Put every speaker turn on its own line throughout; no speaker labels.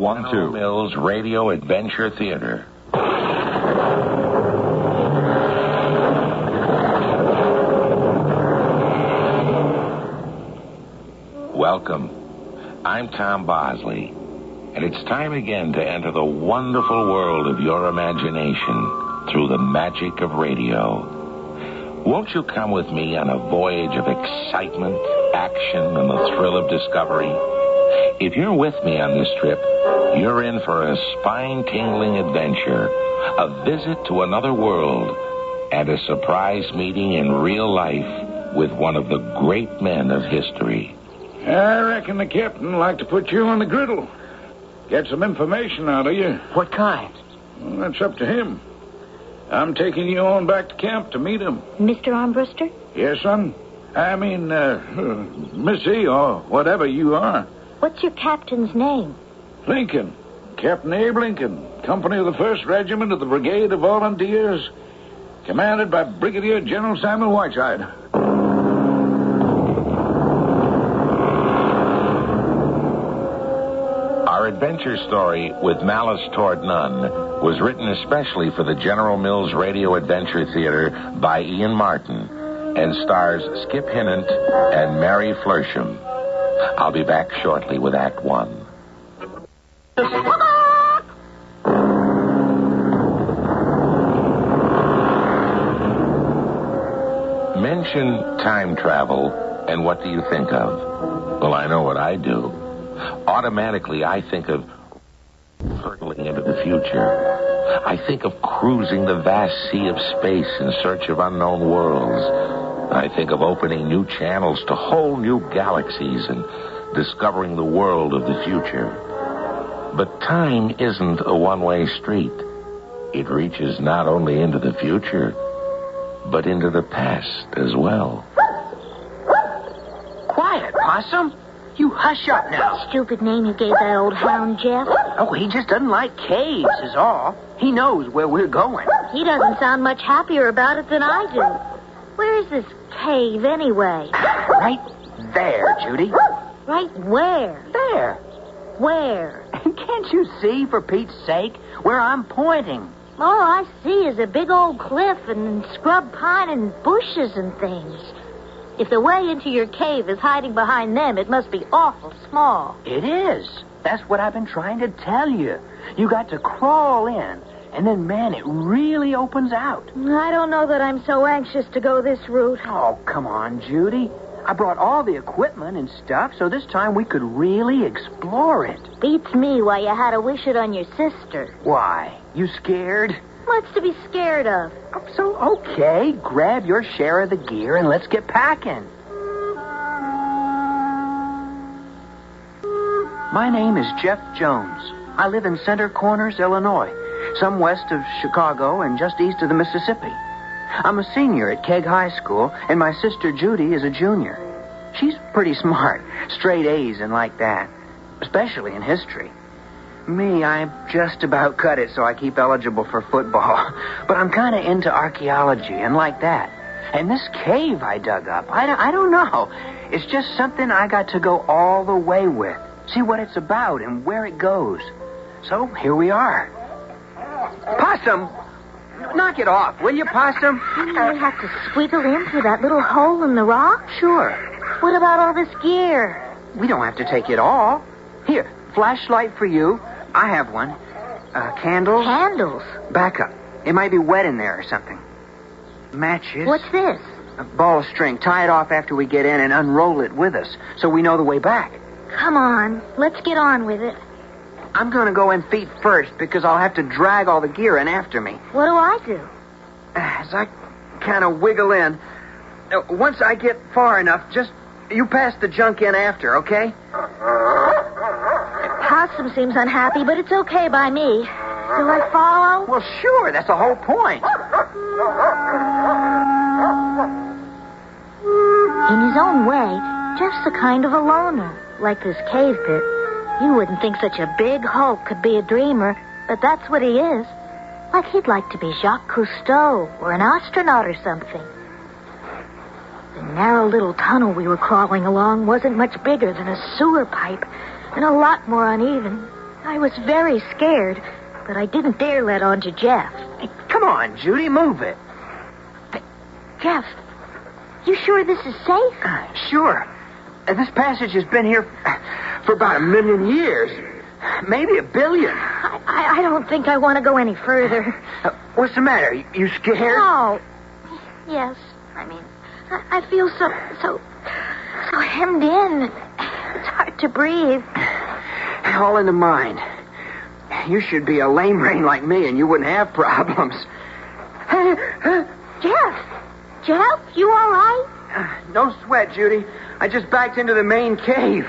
1, 2.
Mills Radio Adventure Theater. Welcome. I'm Tom Bosley, and it's time again to enter the wonderful world of your imagination through the magic of radio. Won't you come with me on a voyage of excitement, action, and the thrill of discovery? If you're with me on this trip, you're in for a spine-tingling adventure, a visit to another world, and a surprise meeting in real life with one of the great men of history.
I reckon the captain would like to put you on the griddle. Get some information out of you.
What kind?
Well, that's up to him. I'm taking you on back to camp to meet him.
Mr. Armbruster?
Yes, son? I mean, Missy, or whatever you are.
What's your captain's name?
Lincoln. Captain Abe Lincoln. Company of the 1st Regiment of the Brigade of Volunteers. Commanded by Brigadier General Samuel Whiteside.
Our adventure story, With Malice Toward None, was written especially for the General Mills Radio Adventure Theater by Ian Martin and stars Skip Hinnant and Mary Flersham. I'll be back shortly with Act 1. Mention time travel, and what do you think of? Well, I know what I do. Automatically, I think of hurtling into the future. I think of cruising the vast sea of space in search of unknown worlds. I think of opening new channels to whole new galaxies and discovering the world of the future. But time isn't a one-way street. It reaches not only into the future, but into the past as well.
Quiet, Possum. You hush up now.
Stupid name you gave that old hound, Jeff.
Oh, he just doesn't like caves is all. He knows where we're going.
He doesn't sound much happier about it than I do. Where is this cave, anyway?
Right there, Judy.
Right where?
There.
Where?
Can't you see, for Pete's sake, where I'm pointing?
All I see is a big old cliff and scrub pine and bushes and things. If the way into your cave is hiding behind them, it must be awful small.
It is. That's what I've been trying to tell you. You got to crawl in, and then, man, it really opens out.
I don't know that I'm so anxious to go this route.
Oh, come on, Judy. I brought all the equipment and stuff, so this time we could really explore it.
Beats me why you had to wish it on your sister.
Why? You scared?
What's to be scared of?
So, okay, grab your share of the gear and let's get packing. My name is Jeff Jones. I live in Center Corners, Illinois, some west of Chicago and just east of the Mississippi. I'm a senior at Keg High School, and my sister Judy is a junior. She's pretty smart, straight A's and like that, especially in history. Me, I just about cut it so I keep eligible for football. But I'm kind of into archaeology and like that. And this cave I dug up, I don't know. It's just something I got to go all the way with. See what it's about and where it goes. So here we are. Possum! Knock it off, will you, Possum?
You have to squiggle in through that little hole in the rock?
Sure.
What about all this gear?
We don't have to take it all. Here, flashlight for you. I have one. Candles?
Candles?
Back up. It might be wet in there or something. Matches.
What's this?
A ball of string. Tie it off after we get in and unroll it with us so we know the way back.
Come on. Let's get on with it.
I'm going to go in feet first because I'll have to drag all the gear in after me.
What do I do?
As I kind of wiggle in, once I get far enough, just you pass the junk in after, okay?
Possum seems unhappy, but it's okay by me. Do I follow?
Well, sure. That's the whole point.
In his own way, Jeff's a kind of a loner, like this cave pit. You wouldn't think such a big hulk could be a dreamer, but that's what he is. Like he'd like to be Jacques Cousteau or an astronaut or something. The narrow little tunnel we were crawling along wasn't much bigger than a sewer pipe and a lot more uneven. I was very scared, but I didn't dare let on to Jeff.
Hey, come on, Judy, move it.
Jeff, you sure this is safe?
Sure. This passage has been here for about 1 million years. Maybe 1 billion.
I don't think I want to go any further.
What's the matter? You scared?
Oh, yes. I mean, I feel so hemmed in. It's hard to breathe.
All in the mind. You should be a lame brain like me, and you wouldn't have problems.
Jeff, you all right?
No sweat, Judy. I just backed into the main cave.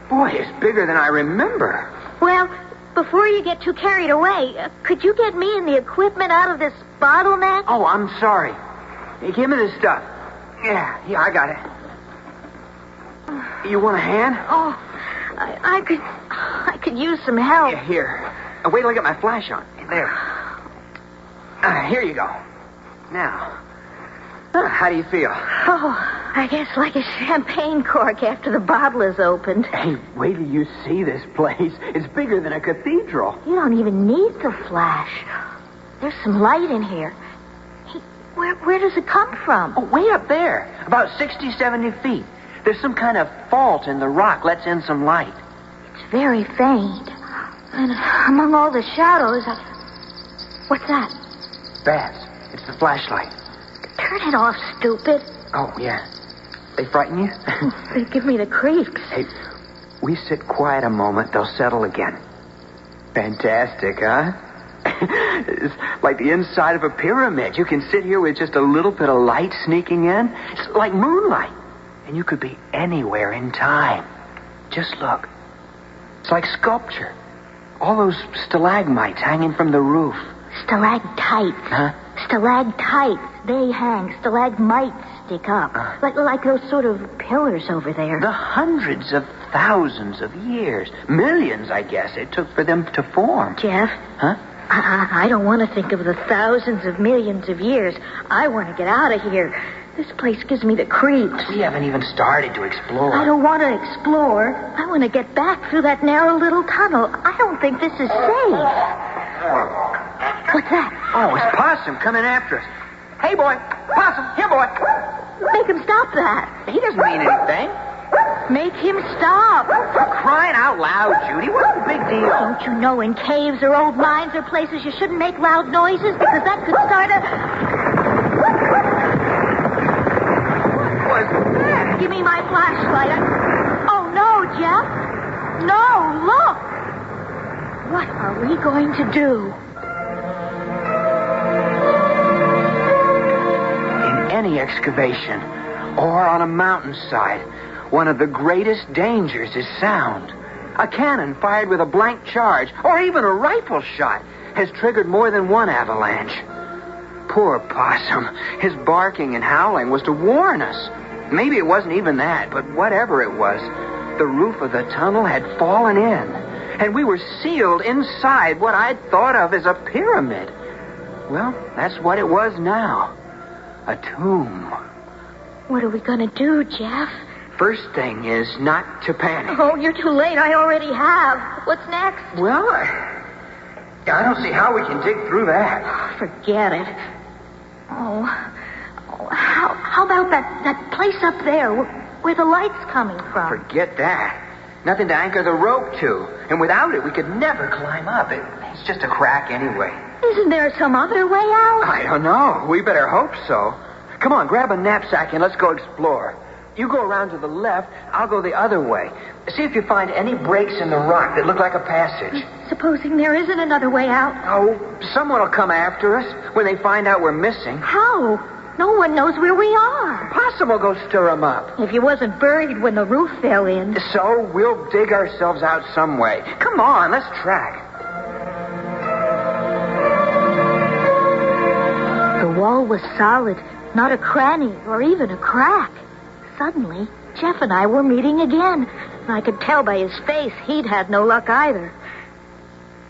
Boy, it's bigger than I remember.
Well, before you get too carried away, could you get me and the equipment out of this bottleneck?
Oh, I'm sorry. Hey, give me this stuff. Yeah, I got it. You want a hand?
Oh, I could use some help.
Yeah, here. Wait till I get my flash on. There. Here you go. Now, how do you feel?
Oh, I guess like a champagne cork after the bottle is opened.
Hey, wait till you see this place. It's bigger than a cathedral.
You don't even need the flash. There's some light in here. Hey, where does it come from?
Oh, way up there. About 60, 70 feet. There's some kind of fault in the rock lets in some light.
It's very faint. And among all the shadows, What's that?
Bats. It's the flashlight.
Turn it off, stupid.
Oh, yeah. They frighten you?
They give me the creeps.
Hey, we sit quiet a moment, they'll settle again. Fantastic, huh? It's like the inside of a pyramid. You can sit here with just a little bit of light sneaking in. It's like moonlight. And you could be anywhere in time. Just look. It's like sculpture. All those stalagmites hanging from the roof.
Stalactites.
Huh?
Stalactites. They hang. Stalagmites stick up. Like those sort of pillars over there.
The hundreds of thousands of years. Millions, I guess, it took for them to form.
Jeff?
Huh?
I don't want to think of the thousands of millions of years. I want to get out of here. This place gives me the creeps.
We haven't even started to explore.
I don't want to explore. I want to get back through that narrow little tunnel. I don't think this is safe. What's that?
Oh, it's Possum coming after us. Hey, boy. Possum, here, boy.
Make him stop that.
He doesn't mean anything.
Make him stop.
For crying out loud, Judy. What's the big deal?
Don't you know in caves or old mines or places you shouldn't make loud noises because that could start a...
What's that?
Give me my flashlight. Oh, no, Jeff. No, look. What are we going to do?
In any excavation or on a mountainside, one of the greatest dangers is sound. A cannon fired with a blank charge, or even a rifle shot, has triggered more than one avalanche. Poor Possum. His barking and howling was to warn us. Maybe it wasn't even that, but whatever it was, the roof of the tunnel had fallen in, and we were sealed inside what I'd thought of as a pyramid. Well, that's what it was now. A tomb.
What are we going to do, Jeff?
First thing is not to panic.
Oh, you're too late. I already have. What's next?
Well, I don't see how we can dig through that.
Forget it. Oh, how about that place up there where the light's coming from?
Forget that. Nothing to anchor the rope to. And without it, we could never climb up. It's just a crack anyway.
Isn't there some other way out?
I don't know. We better hope so. Come on, grab a knapsack and let's go explore. You go around to the left, I'll go the other way. See if you find any breaks in the rock that look like a passage.
Supposing there isn't another way out?
Oh, someone will come after us when they find out we're missing.
How? No one knows where we are.
Possum will go stir them up.
If you wasn't buried when the roof fell in.
So we'll dig ourselves out some way. Come on, let's track.
The wall was solid, not a cranny or even a crack. Suddenly, Jeff and I were meeting again. I could tell by his face he'd had no luck either.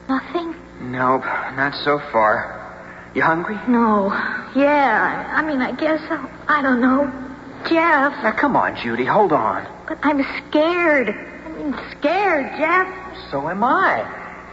Nothing?
Nope, not so far. You hungry?
No. Yeah, I guess, I don't know. Jeff.
Now, come on, Judy, hold on.
But I'm scared. Scared, Jeff.
So am I.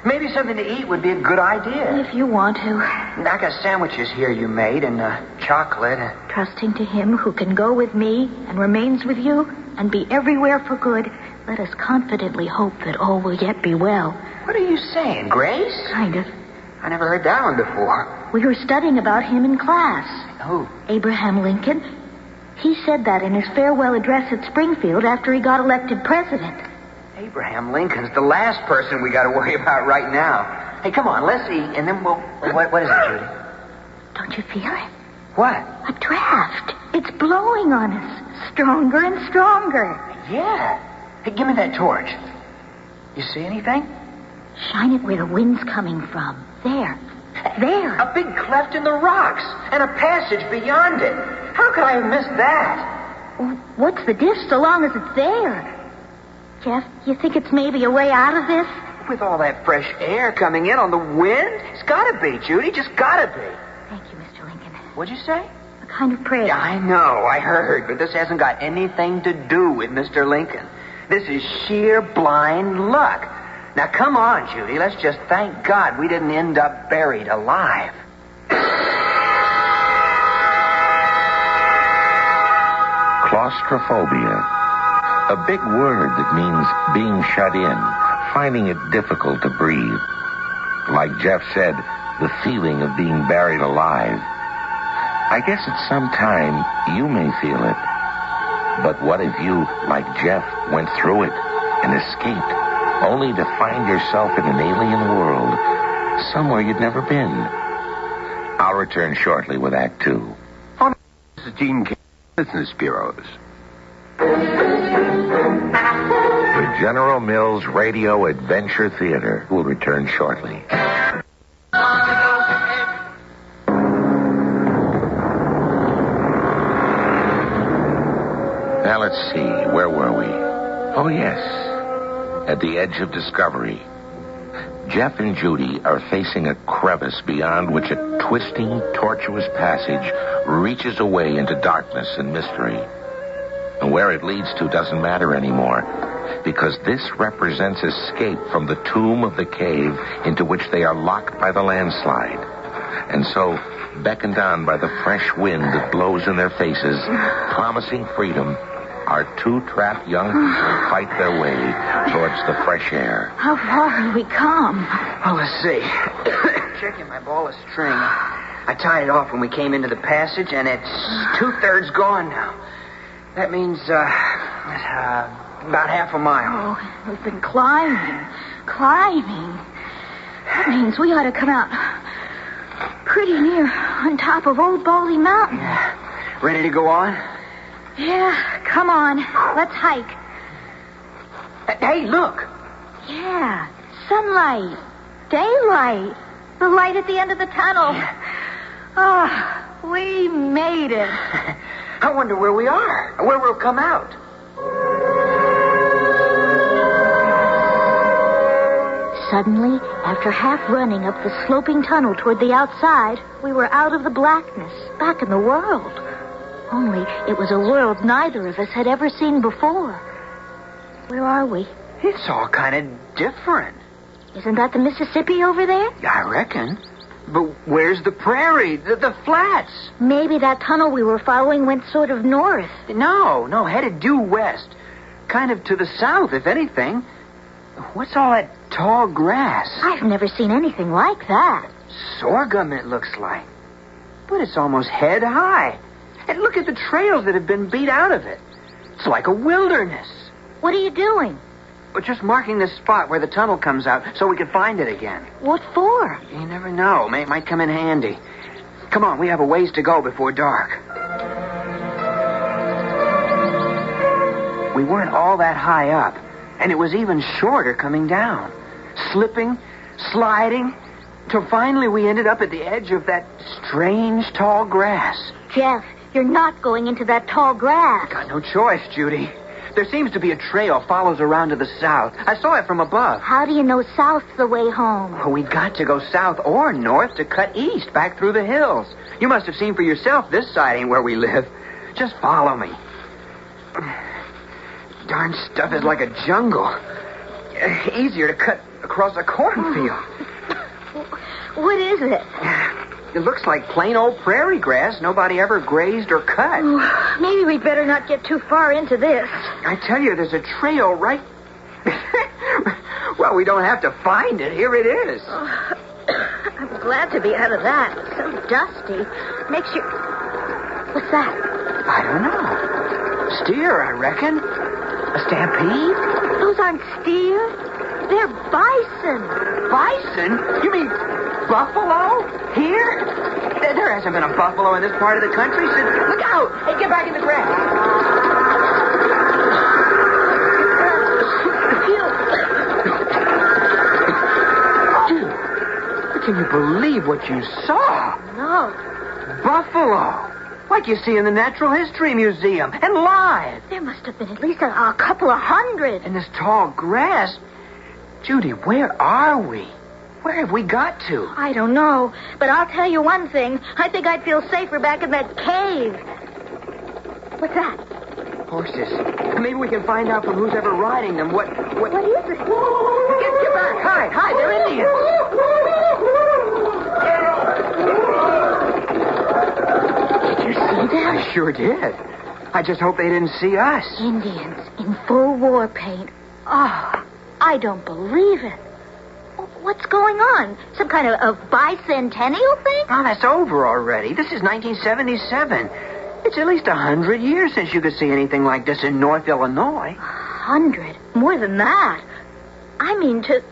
Maybe something to eat would be a good idea.
If you want to.
I got sandwiches here you made and chocolate.
Trusting to him who can go with me and remains with you and be everywhere for good, let us confidently hope that all will yet be well.
What are you saying, Grace?
Kind of.
I never heard that one before.
We were studying about him in class.
Who?
Abraham Lincoln. He said that in his farewell address at Springfield after he got elected president.
Abraham Lincoln's the last person we got to worry about right now. Hey, come on, let's eat, and then we'll... What is it, Judy?
Don't you feel it?
What?
A draft. It's blowing on us. Stronger and stronger.
Yeah. Hey, give me that torch. You see anything?
Shine it where the wind's coming from. There. There.
A big cleft in the rocks, and a passage beyond it. How could I have missed that?
What's the diff so long as it's there? Jeff, you think it's maybe a way out of this?
With all that fresh air coming in on the wind? It's gotta be, Judy. Just gotta be.
Thank you, Mr. Lincoln.
What'd you say?
A kind of prayer.
Yeah, I know. I heard. But this hasn't got anything to do with Mr. Lincoln. This is sheer blind luck. Now, come on, Judy. Let's just thank God we didn't end up buried alive.
Claustrophobia. A big word that means being shut in, finding it difficult to breathe. Like Jeff said, the feeling of being buried alive. I guess at some time you may feel it. But what if you, like Jeff, went through it and escaped, only to find yourself in an alien world, somewhere you'd never been? I'll return shortly with Act 2.
This is Gene King, Business Bureaus.
The General Mills Radio Adventure Theater will return shortly. Now let's see, where were we? Oh, yes, at the edge of discovery. Jeff and Judy are facing a crevice beyond which a twisting, tortuous passage reaches away into darkness and mystery. And where it leads to doesn't matter anymore, because this represents escape from the tomb of the cave into which they are locked by the landslide. And so, beckoned on by the fresh wind that blows in their faces, promising freedom, our two trapped young people fight their way towards the fresh air.
How far have we come?
Oh, let's see. Checking my ball of string. I tied it off when we came into the passage, and it's 2/3 gone now. That means, about half a mile.
Oh, we've been climbing. That means we ought to come out pretty near on top of Old Baldy Mountain.
Yeah. Ready to go on?
Yeah, come on. Let's hike.
Hey, look.
Yeah, sunlight, daylight, the light at the end of the tunnel. Oh, we made it.
I wonder where we are, where we'll come out.
Suddenly, after half running up the sloping tunnel toward the outside, we were out of the blackness, back in the world. Only it was a world neither of us had ever seen before. Where are we?
It's all kind of different.
Isn't that the Mississippi over there?
I reckon. But where's the prairie, the flats?
Maybe that tunnel we were following went sort of north.
No, headed due west. Kind of to the south, if anything. What's all that tall grass?
I've never seen anything like that.
Sorghum, it looks like. But it's almost head high. And look at the trails that have been beat out of it. It's like a wilderness.
What are you doing?
We're just marking this spot where the tunnel comes out so we can find it again.
What for?
You never know. It might come in handy. Come on, we have a ways to go before dark. We weren't all that high up, and it was even shorter coming down. Slipping, sliding, till finally we ended up at the edge of that strange tall grass.
Jeff, you're not going into that tall grass.
Got no choice, Judy. There seems to be a trail follows around to the south. I saw it from above.
How do you know south's the way home?
Well, we've got to go south or north to cut east back through the hills. You must have seen for yourself this side ain't where we live. Just follow me. Darn stuff is like a jungle. Easier to cut across a cornfield.
What is it?
It looks like plain old prairie grass nobody ever grazed or cut.
Maybe we'd better not get too far into this.
I tell you, there's a trail right... Well, we don't have to find it. Here it is.
I'm glad to be out of that. So dusty. Makes you... What's that?
I don't know. Steer, I reckon. A stampede?
Those aren't steer. They're bison.
Bison? You mean buffalo? Here? There hasn't been a buffalo in this part of the country since... Look out! Hey, get back in the grass. Dude, can you believe what you saw?
No.
Buffalo. Like you see in the Natural History Museum. And live.
There must have been at least a couple of hundred.
And this tall grass. Judy, where are we? Where have we got to?
I don't know. But I'll tell you one thing. I think I'd feel safer back in that cave. What's that?
Horses. Maybe we can find out from who's ever riding them what...
What is it?
Get back. Hide. They're Indians.
Did you see them?
I sure did. I just hope they didn't see us.
Indians in full war paint. Oh, I don't believe it. What's going on? Some kind of bicentennial thing?
Oh, that's over already. This is 1977. It's at least 100 years since you could see anything like this in North Illinois.
100? More than that. I mean to...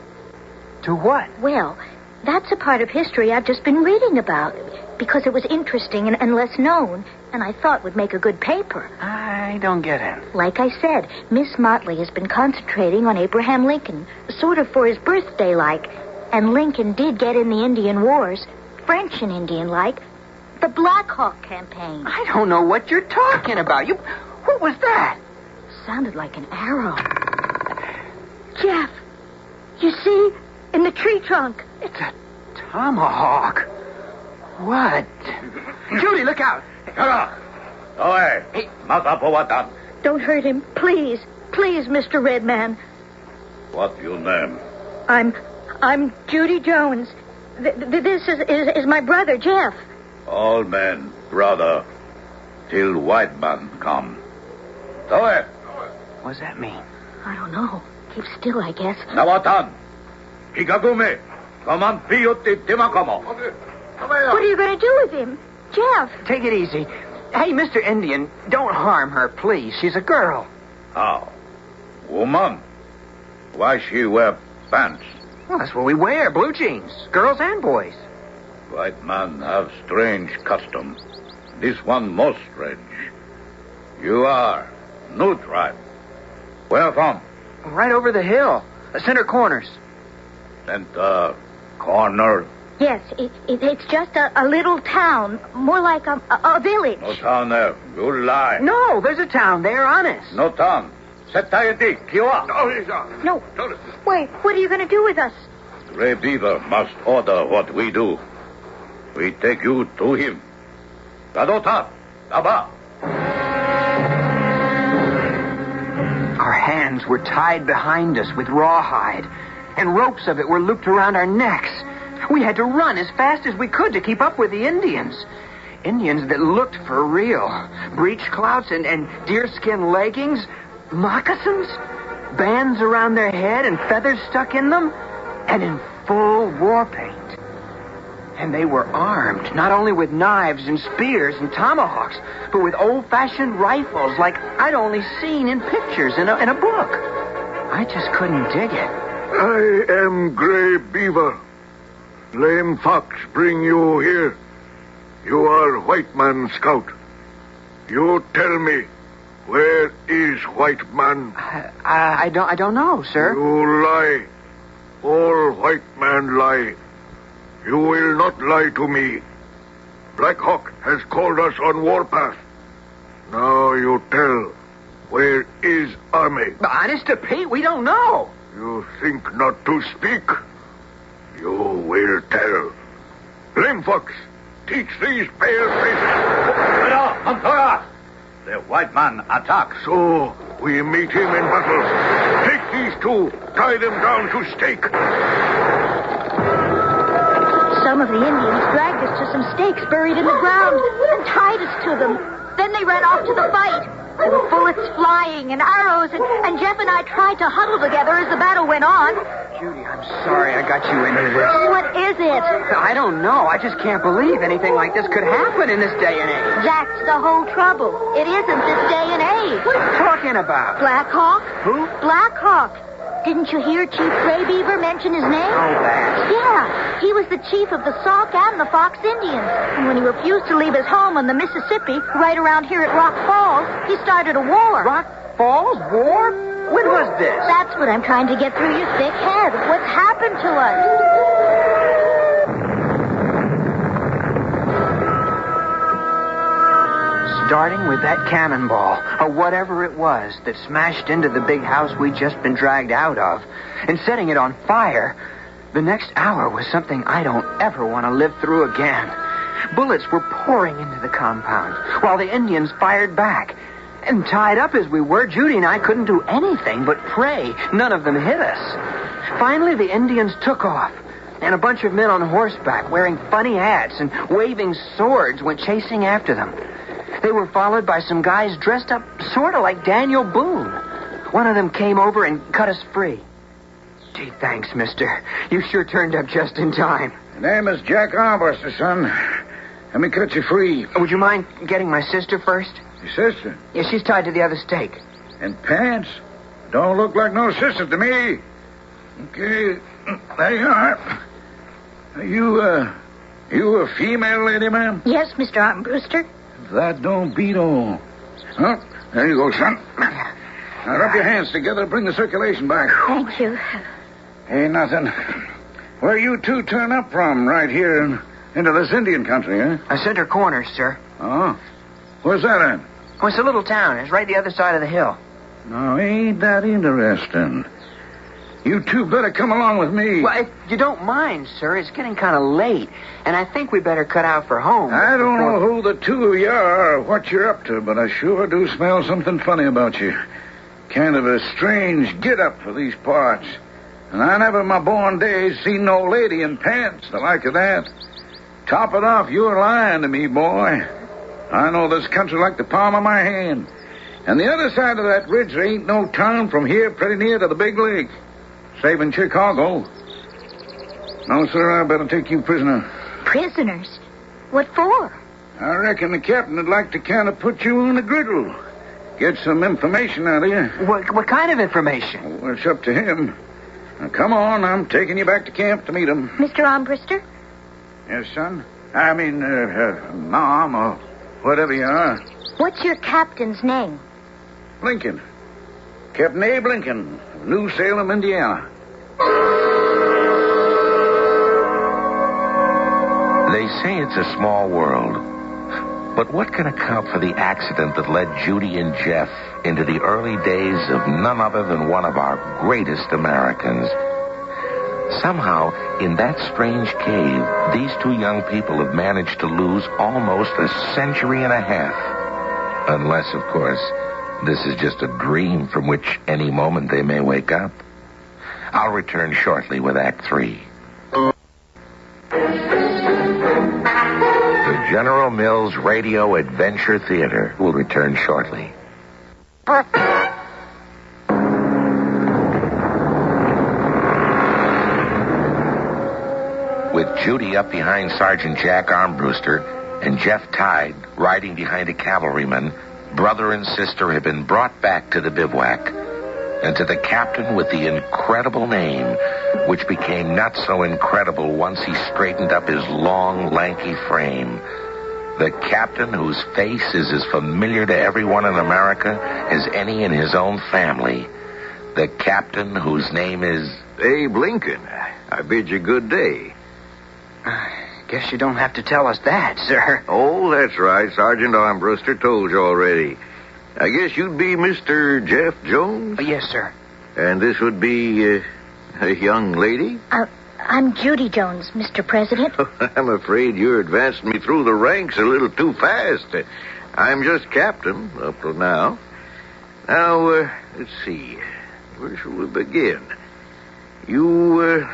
To what?
Well, that's a part of history I've just been reading about. Because it was interesting and less known. And I thought would make a good paper.
I don't get it.
Like I said, Miss Motley has been concentrating on Abraham Lincoln. Sort of for his birthday, like. And Lincoln did get in the Indian Wars. French and Indian, like. The Black Hawk campaign.
I don't know what you're talking about. What was that?
Sounded like an arrow. Jeff, you see? In the tree trunk.
It's a tomahawk. What? Judy, look out.
Hey.
Don't hurt him, please. Please, Mr. Redman.
What's your name?
I'm Judy Jones. This is my brother, Jeff.
All men, brother, till white man come.
What does that mean?
I don't know. Keep still, I guess.
Nawatan. Hikagume. Kaman piyoti timakamo.
What are you going to do with him? Jeff.
Take it easy. Hey, Mr. Indian, don't harm her, please. She's a girl.
How? Woman? Why she wear pants?
Well, that's what we wear, blue jeans, girls and boys.
White man have strange custom. This one most strange. You are new tribe. Where from?
Right over the hill. Center Corners.
Center Corner.
Yes, it's just a little town. More like a village.
No town there. You lie.
No, there's a town there, honest.
No town. Setayati, Kiwa.
No. Wait, what are you going to do with us?
Gray Beaver must order what we do. We take you to him. Gadota, Daba.
Our hands were tied behind us with rawhide, and ropes of it were looped around our necks. We had to run as fast as we could to keep up with the Indians. Indians that looked for real. Breech clouts and deerskin leggings, moccasins, bands around their head and feathers stuck in them, and in full war paint. And they were armed, not only with knives and spears and tomahawks, but with old-fashioned rifles like I'd only seen in pictures in a book. I just couldn't dig it.
I am Gray Beaver. Lame Fox bring you here. You are white man scout. You tell me, where is white man?
I don't know, sir.
You lie. All white man lie. You will not lie to me. Black Hawk has called us on warpath. Now you tell, where is army?
Honest to Pete, we don't know.
You think not to speak? You will tell. Lame Fox, teach these pale faces.
The white man attacks.
So we meet him in battle. Take these two. Tie them down to stake.
Some of the Indians dragged us to some stakes buried in the ground and tied us to them. Then they ran off to the fight. There were bullets flying and arrows, and Jeff and I tried to huddle together as the battle went on.
Judy, I'm sorry I got you into this.
What is it?
I don't know. I just can't believe anything like this could happen in this day and age.
That's the whole trouble. It isn't this day and age.
What are you talking about?
Black Hawk?
Who?
Black Hawk. Didn't you hear Chief Gray Beaver mention his name?
Oh, that.
Yeah. He was the chief of the Sauk and the Fox Indians. And when he refused to leave his home on the Mississippi, right around here at Rock Falls, he started a war.
Rock Falls? War? When was this?
That's what I'm trying to get through your thick head. What's happened to us?
Starting with that cannonball, or whatever it was, that smashed into the big house we'd just been dragged out of, and setting it on fire, the next hour was something I don't ever want to live through again. Bullets were pouring into the compound, while the Indians fired back. And tied up as we were, Judy and I couldn't do anything but pray none of them hit us. Finally, the Indians took off, and a bunch of men on horseback wearing funny hats and waving swords went chasing after them. They were followed by some guys dressed up sort of like Daniel Boone. One of them came over and cut us free. Gee, thanks, mister. You sure turned up just in time.
The name is Jack Armbruster, son. Let me cut you free.
Would you mind getting my sister first?
Your sister?
Yeah, she's tied to the other stake.
In pants? Don't look like no sister to me. Okay, there you are. Are you a female lady, ma'am?
Yes, Mr. Armbruster.
That don't beat all. Oh, there you go, son. Now rub your hands together, bring the circulation back.
Thank you.
Ain't nothing. Where you two turn up from, right here into this Indian country, eh?
Center Corners, sir.
Oh? Where's that at?
Oh, it's a little town. It's right the other side of the hill.
Now, ain't that interesting? You two better come along with me.
Well, if you don't mind, sir, it's getting kind of late, and I think we better cut out for home.
I don't know who the two of you are or what you're up to, but I sure do smell something funny about you. Kind of a strange get-up for these parts. And I never in my born days seen no lady in pants the like of that. Top it off, you're lying to me, boy. I know this country like the palm of my hand. And the other side of that ridge, there ain't no town from here pretty near to the big lake. Saving Chicago. No, sir, I better take you prisoner.
Prisoners? What for?
I reckon the captain would like to kind of put you on the griddle. Get some information out of you.
What kind of information?
Well, it's up to him. Now, come on, I'm taking you back to camp to meet him.
Mr. Armbruster?
Yes, son? I mean, Mom, or whatever you are.
What's your captain's name?
Lincoln. Captain Abe Lincoln, of New Salem, Indiana.
They say it's a small world. But what can account for the accident that led Judy and Jeff into the early days of none other than one of our greatest Americans? Somehow, in that strange cave, these two young people have managed to lose almost a century and a half. Unless, of course, this is just a dream from which any moment they may wake up. I'll return shortly with Act 3. The General Mills Radio Adventure Theater will return shortly. With Judy up behind Sergeant Jack Armbruster and Jeff tied, riding behind a cavalryman, brother and sister have been brought back to the bivouac. And to the captain with the incredible name, which became not so incredible once he straightened up his long, lanky frame. The captain whose face is as familiar to everyone in America as any in his own family. The captain whose name is
Abe Lincoln. I bid you good day.
Guess you don't have to tell us that, sir.
Oh, that's right. Sergeant Armbruster told you already. I guess you'd be Mr. Jeff Jones?
Yes, sir.
And this would be a young lady?
I'm Judy Jones, Mr. President.
I'm afraid you're advancing me through the ranks a little too fast. I'm just captain up till now. Now, let's see. where shall we begin? You,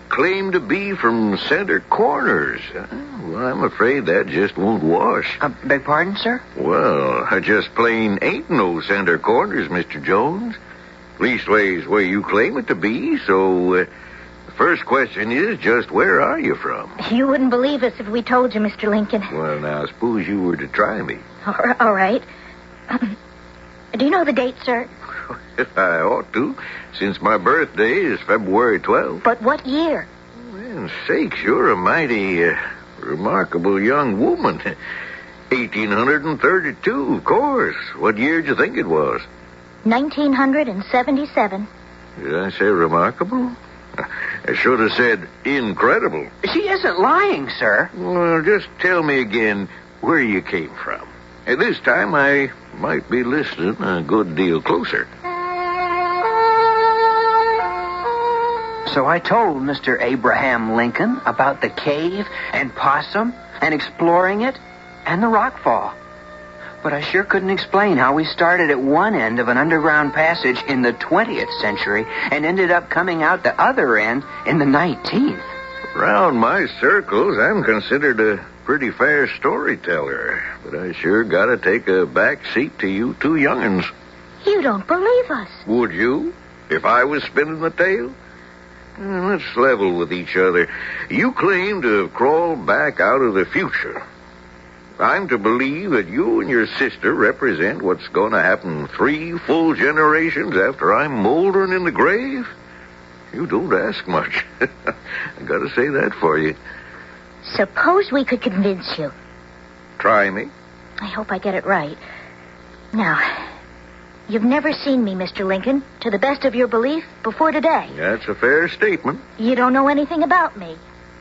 claim to be from Center Corners. Well, I'm afraid that just won't wash.
Beg pardon, sir?
Well, I just plain ain't no Center Corners, Mr. Jones. Leastways, where you claim it to be, so... the first question is just where are you from?
You wouldn't believe us if we told you, Mr. Lincoln.
Well, now, suppose you were to try me.
All right. Do you know the date, sir?
I ought to, since my birthday is February 12th.
But what year?
Man sakes, you're a mighty remarkable young woman. 1832, of course. What year did you think it was?
1977.
Did I say remarkable? I should have said incredible.
She isn't lying, sir.
Well, just tell me again where you came from. At this time, I might be listening a good deal closer.
So I told Mr. Abraham Lincoln about the cave and possum and exploring it and the rockfall. But I sure couldn't explain how we started at one end of an underground passage in the 20th century and ended up coming out the other end in the 19th.
Round my circles, I'm considered a pretty fair storyteller, but I sure gotta take a back seat to you two young'uns.
You don't believe us.
Would you, if I was spinning the tale? Let's level with each other. You claim to have crawled back out of the future. I'm to believe that you and your sister represent what's going to happen 3 full generations after I'm moldering in the grave? You don't ask much. I gotta say that for you.
Suppose we could convince you.
Try me.
I hope I get it right. Now, you've never seen me, Mr. Lincoln, to the best of your belief, before today.
That's a fair statement.
You don't know anything about me,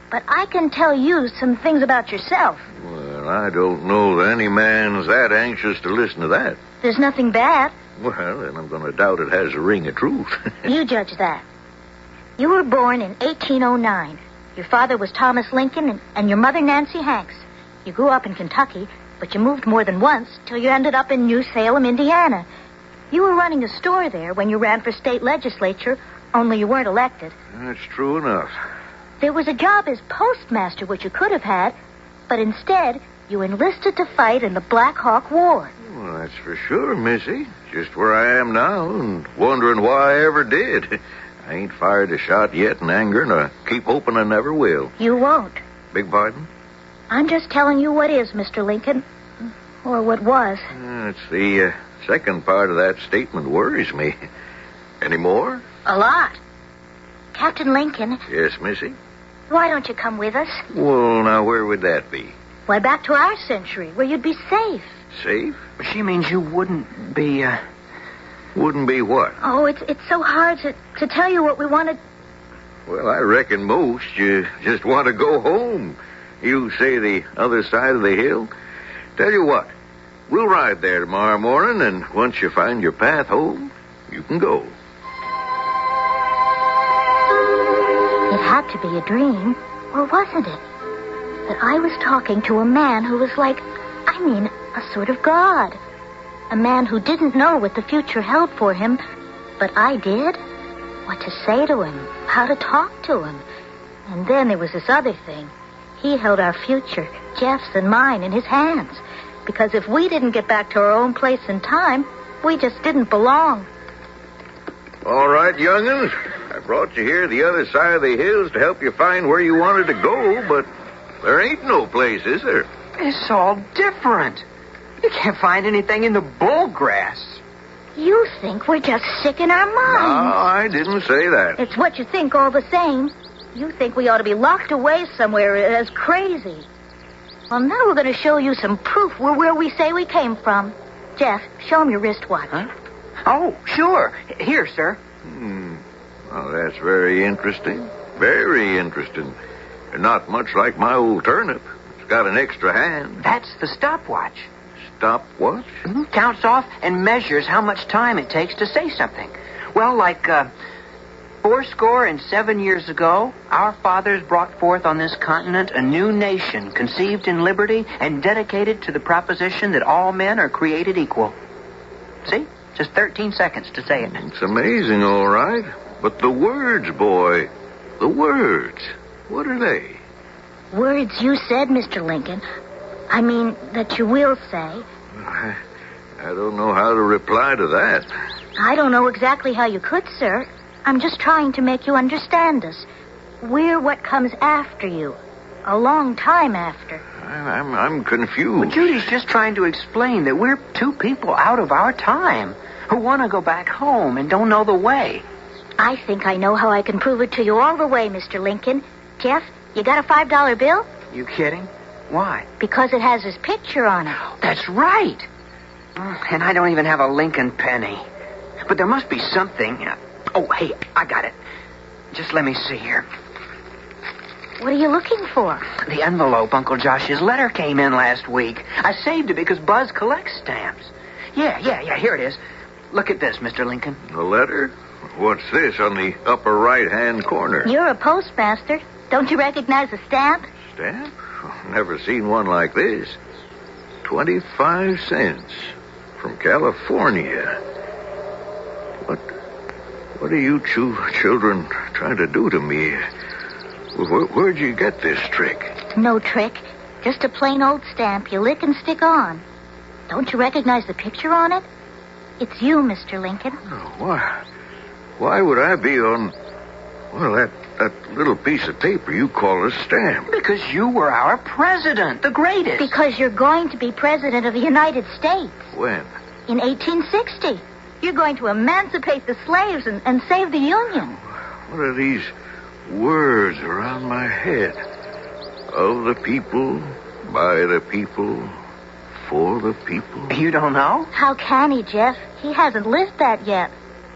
but I can tell you some things about yourself.
Well, I don't know that any man's that anxious to listen to that.
There's nothing bad.
Well, then I'm going to doubt it has a ring of truth.
You judge that. You were born in 1809. Your father was Thomas Lincoln and your mother Nancy Hanks. You grew up in Kentucky, but you moved more than once till you ended up in New Salem, Indiana. You were running a store there when you ran for state legislature, only you weren't elected.
That's true enough.
There was a job as postmaster, which you could have had, but instead you enlisted to fight in the Black Hawk War.
Well, that's for sure, Missy. Just where I am now and wondering why I ever did. I ain't fired a shot yet in anger, and I keep hoping I never will.
You won't.
Beg pardon?
I'm just telling you what is, Mr. Lincoln. Or what was.
It's the second part of that statement worries me. Any more?
A lot. Captain Lincoln,
Yes, Missy?
why don't you come with us?
Well, now, where would that be?
Why, back to our century, where you'd be safe.
Safe?
She means you wouldn't be,
Wouldn't be what?
Oh, it's so hard to tell you what we wanted.
Well, I reckon most you just want to go home. You say the other side of the hill. Tell you what, we'll ride there tomorrow morning, and once you find your path home, you can go.
It had to be a dream, or wasn't it? That I was talking to a man who was like, a sort of God. A man who didn't know what the future held for him, but I did. What to say to him, how to talk to him. And then there was this other thing. He held our future, Jeff's and mine, in his hands. Because if we didn't get back to our own place in time, we just didn't belong.
All right, young'uns. I brought you here the other side of the hills to help you find where you wanted to go, but there ain't no place, is there?
it's all different. You can't find anything in the bullgrass.
You think we're just sick in our
No,
minds.
I didn't say that.
It's what you think all the same. You think we ought to be locked away somewhere as crazy. Well, now we're going to show you some proof we're where we say we came from. Jeff, show him your wristwatch.
Huh? Oh, sure. Here, sir.
Well, that's very interesting. Very interesting. Not much like my old turnip. It's got an extra hand.
That's the stopwatch.
Stopwatch?
Counts off and measures how much time it takes to say something. Well, like 87 years ago, our fathers brought forth on this continent a new nation conceived in liberty and dedicated to the proposition that all men are created equal. See? Just 13 seconds to say it.
It's amazing, all right. But the words, boy, the words, what are they?
Words you said, Mr. Lincoln. I mean, that you will say.
I don't know how to reply to that.
I don't know exactly how you could, sir. I'm just trying to make you understand us. We're what comes after you. A long time after.
I'm confused.
Well, Judy's just trying to explain that we're two people out of our time who want to go back home and don't know the way.
I think I know how I can prove it to you all the way, Mr. Lincoln. Jeff, you got a $5 bill?
You kidding? Why?
Because it has his picture on it.
That's right. And I don't even have a Lincoln penny. But there must be something. Oh, hey, I got it. Just let me see here.
What are you looking for?
The envelope Uncle Josh's letter came in last week. I saved it because Buzz collects stamps. Yeah, here it is. Look at this, Mr. Lincoln.
A letter? What's this on the upper right-hand corner?
You're a postmaster. Don't you recognize a stamp?
Stamp? Never seen one like this. 25 cents. From California. What are you children trying to do to me? Where'd you get this trick?
No trick. Just a plain old stamp you lick and stick on. Don't you recognize the picture on it? It's you, Mr. Lincoln.
Oh, why would I be on, well, that little piece of paper you call a stamp?
Because you were our president, the greatest.
Because you're going to be president of the United States.
When?
In 1860. You're going to emancipate the slaves and save the Union.
What are these words around my head? Of the people, by the people, for the people.
You don't know?
How can he, Jeff? He hasn't lived that yet.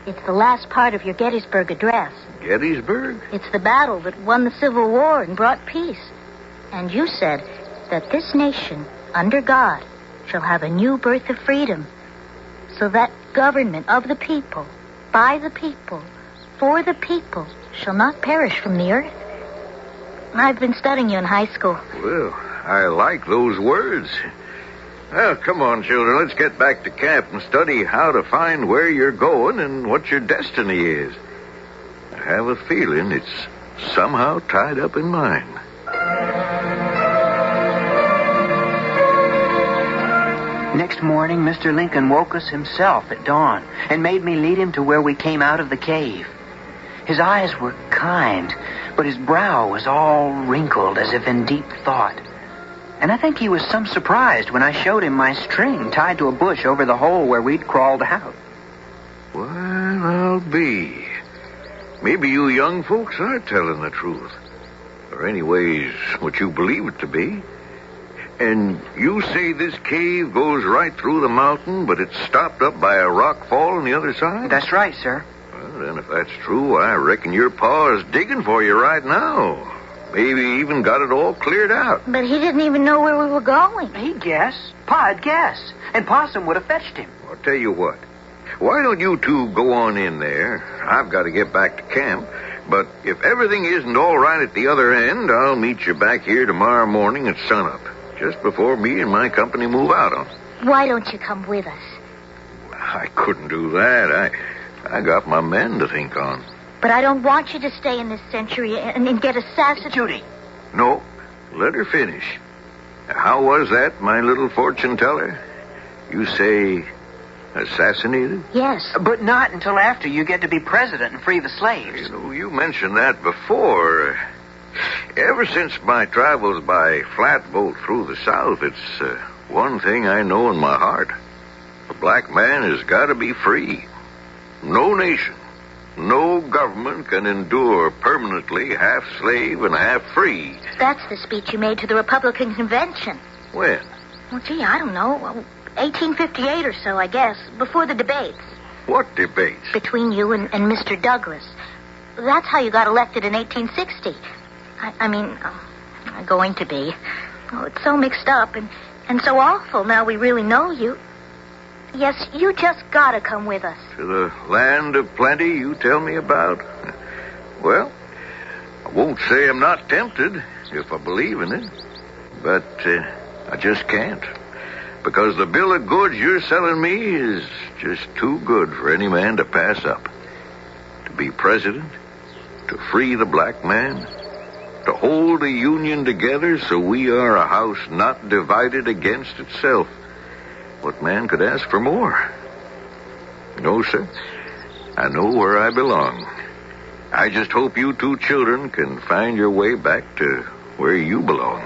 It's the last part of your Gettysburg Address.
Gettysburg?
It's the battle that won the Civil War and brought peace. And you said that this nation, under God, shall have a new birth of freedom. So that government of the people, by the people, for the people, shall not perish from the earth. I've been studying you in high school.
Well, I like those words. Well, come on, children. Let's get back to camp and study how to find where you're going and what your destiny is. I have a feeling it's somehow tied up in mine.
Next morning, Mr. Lincoln woke us himself at dawn and made me lead him to where we came out of the cave. His eyes were kind, but his brow was all wrinkled as if in deep thought. And I think he was some surprised when I showed him my string tied to a bush over the hole where we'd crawled out.
Well, I'll be. Maybe you young folks are telling the truth. Or anyways, what you believe it to be. And you say this cave goes right through the mountain, but it's stopped up by a rock fall on the other side?
That's right, sir.
Well, then if that's true, I reckon your pa is digging for you right now. Maybe even got it all cleared out.
But he didn't even know where we were going.
He'd guess. Pa'd guess. And Possum would have fetched him.
I'll tell you what. Why don't you two go on in there? I've got to get back to camp. But if everything isn't all right at the other end, I'll meet you back here tomorrow morning at sunup. Just before me and my company move out on.
Why don't you come with us?
I couldn't do that. I got my men to think on.
But I don't want you to stay in this century and get assassinated.
Judy.
No, let her finish. How was that, my little fortune teller? You say assassinated?
Yes.
But not until after you get to be president and free the slaves.
You know, you mentioned that before. Ever since my travels by flatboat through the South, it's one thing I know in my heart. The black man has got to be free. No nation, no government can endure permanently half slave and half free.
That's the speech you made to the Republican convention.
When?
Well, gee, I don't know. 1858 or so, I guess, before the debates.
What debates?
Between you and Mr. Douglas. That's how you got elected in 1860. I mean, going to be. Oh, it's so mixed up and so awful now we really know you. Yes, you just gotta come with us.
To the land of plenty you tell me about? Well, I won't say I'm not tempted if I believe in it. But I just can't. because the bill of goods you're selling me is just too good for any man to pass up. To be president, to free the black man, to hold the Union together so we are a house not divided against itself. What man could ask for more? No, sir. I know where I belong. I just hope you two children can find your way back to where you belong.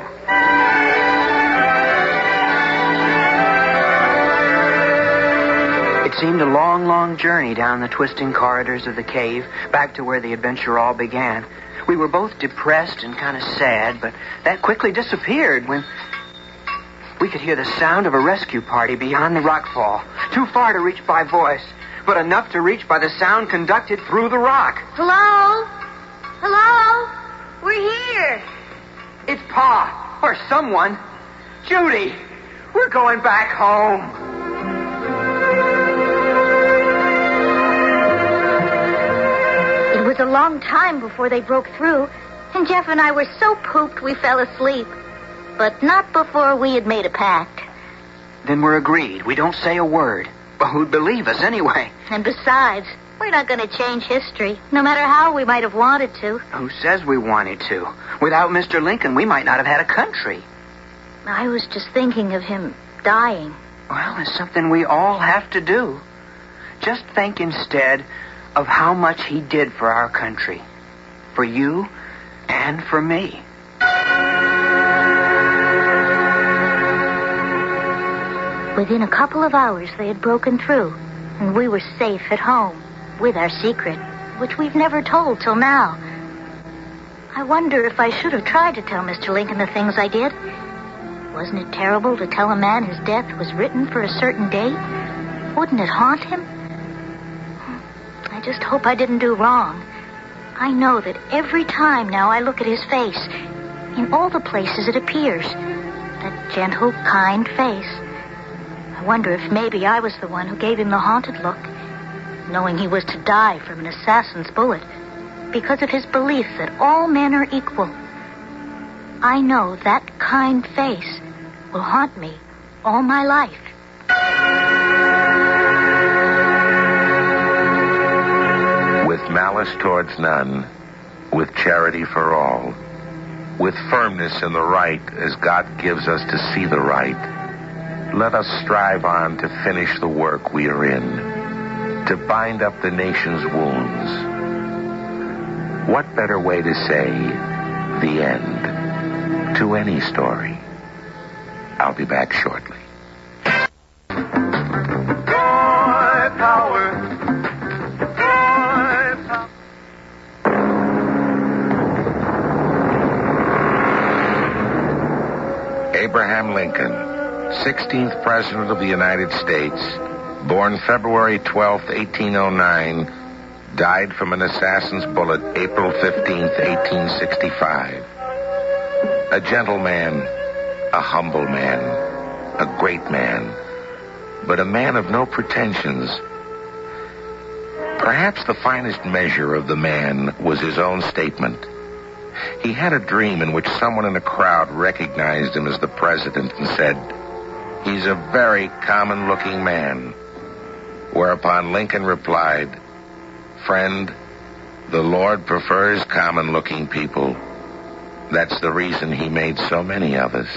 It seemed a long, long journey down the twisting corridors of the cave, back to where the adventure all began. We were both depressed and kind of sad, but that quickly disappeared when we could hear the sound of a rescue party beyond the rockfall. Too far to reach by voice, but enough to reach by the sound conducted through the rock.
Hello? Hello? We're here.
It's Pa, or someone. Judy, we're going back home.
It was a long time before they broke through, and Jeff and I were so pooped we fell asleep. But not before we had made a pact.
Then we're agreed. We don't say a word. But who'd believe us anyway?
And besides, we're not going to change history, no matter how we might have wanted to.
Who says we wanted to? Without Mr. Lincoln, we might not have had a country.
I was just thinking of him dying.
Well, it's something we all have to do. Just think instead of how much he did for our country. For you and for me.
Within a couple of hours, they had broken through, and we were safe at home with our secret, which we've never told till now. I wonder if I should have tried to tell Mr. Lincoln the things I did. Wasn't it terrible to tell a man his death was written for a certain date? Wouldn't it haunt him? I just hope I didn't do wrong. I know that every time now I look at his face, in all the places it appears, that gentle, kind face. I wonder if maybe I was the one who gave him the haunted look, knowing he was to die from an assassin's bullet, because of his belief that all men are equal. I know that kind face will haunt me all my life.
With malice towards none, with charity for all, with firmness in the right as God gives us to see the right, let us strive on to finish the work we are in, to bind up the nation's wounds. What better way to say the end to any story? I'll be back shortly. Abraham Lincoln, 16th President of the United States, born February 12th, 1809, died from an assassin's bullet April 15th, 1865. A gentleman, a humble man, a great man, but a man of no pretensions. Perhaps the finest measure of the man was his own statement. He had a dream in which someone in a crowd recognized him as the president and said, "He's a very common-looking man." Whereupon Lincoln replied, "Friend, the Lord prefers common-looking people. That's the reason he made so many of us."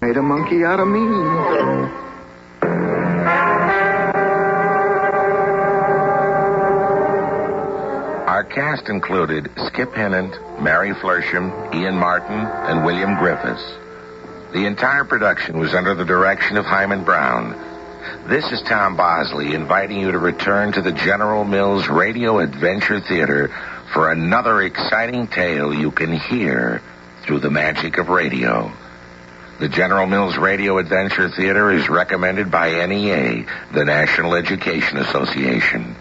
Made a monkey out of me.
Our cast included Skip Hinnant, Mary Flersham, Ian Martin, and William Griffiths. The entire production was under the direction of Hyman Brown. This is Tom Bosley inviting you to return to the General Mills Radio Adventure Theater for another exciting tale you can hear through the magic of radio. The General Mills Radio Adventure Theater is recommended by NEA, the National Education Association.